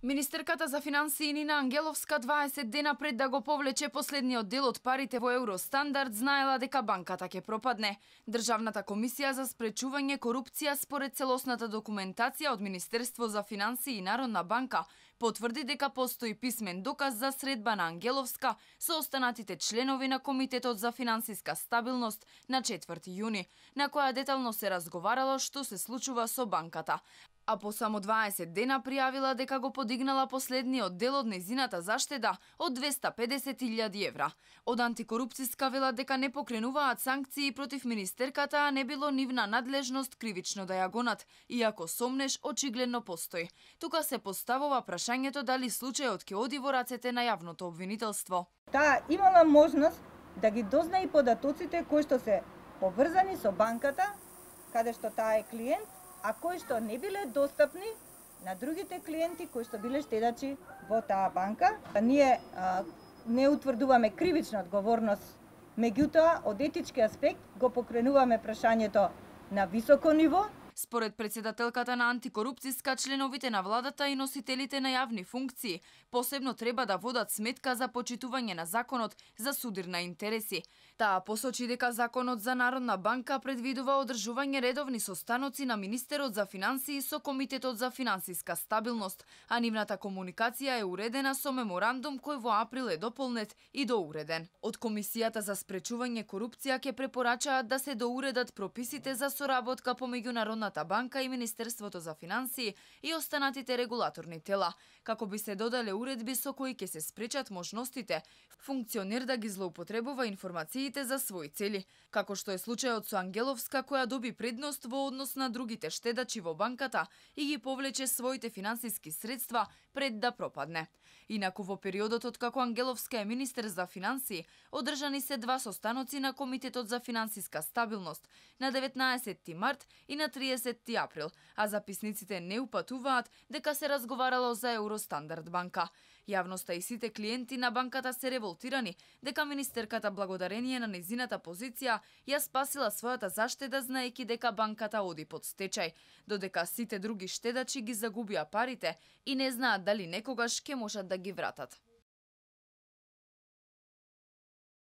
Министерката за финансии Нина Ангеловска 20 дена пред да го повлече последниот дел од парите во Евростандард знаела дека банката ќе пропадне. Државната комисија за спречување корупција според целосната документација од Министерство за финансии и Народна банка потврди дека постои писмен доказ за средба на Ангеловска со останатите членови на Комитетот за финансиска стабилност на 4 јуни, на која детално се разговарало што се случува со банката. А по само 20 дена пријавила дека го подигнала последниот дел од нејзината заштеда од 250.000 евра. Од антикорупцијска велат дека не покренуваат санкции против министерката, а не било нивна надлежност кривично да ја гонат, иако сомнеш очигледно постои. Тука се поставува прашањето дали случајот ќе оди во рацете на јавното обвинителство. Таа имала можност да ги дозна и податоците кои што се поврзани со банката, каде што таа е клиент, а кои што не биле достапни на другите клиенти кои што биле штедачи во таа банка. Ние не утврдуваме кривична одговорност, меѓутоа од етички аспект го покренуваме прашањето на високо ниво. Според председателката на антикорупцијска, членовите на владата и носителите на јавни функции посебно треба да водат сметка за почитување на законот за судирна интереси. Таа посочи дека законот за Народна банка предвидува одржување редовни состаноци на министерот за финансии со Комитетот за финансиска стабилност, а нивната комуникација е уредена со меморандум кој во април е дополнет и доуреден. Од Комисијата за спречување корупција ќе препорачаат да се доуредат прописите за соработка помеѓу Народната банка и Министерството за финансии и останатите регулаторни тела, како би се додале уредби со кои ќе се спречат можностите функционер да ги злоупотребува информациите за своји цели, како што е случајот со Ангеловска која доби предност во однос на другите штедачи во банката и ги повлече своите финансиски средства пред да пропадне. Инаку во периодот откако Ангеловска е министер за финансии, одржани се два состаноци на Комитетот за финансиска стабилност на 19 март и на 30 април, а записниците не упатуваат дека се разговарало за Евростандард банка. Јавноста и сите клиенти на банката се револтирани дека министерката благодарение на нејзината позиција ја спасила својата заштеда знаејќи дека банката оди под стечај, додека сите други штедачи ги загубија парите и не знаат дали некогаш ќе можат да ги вратат.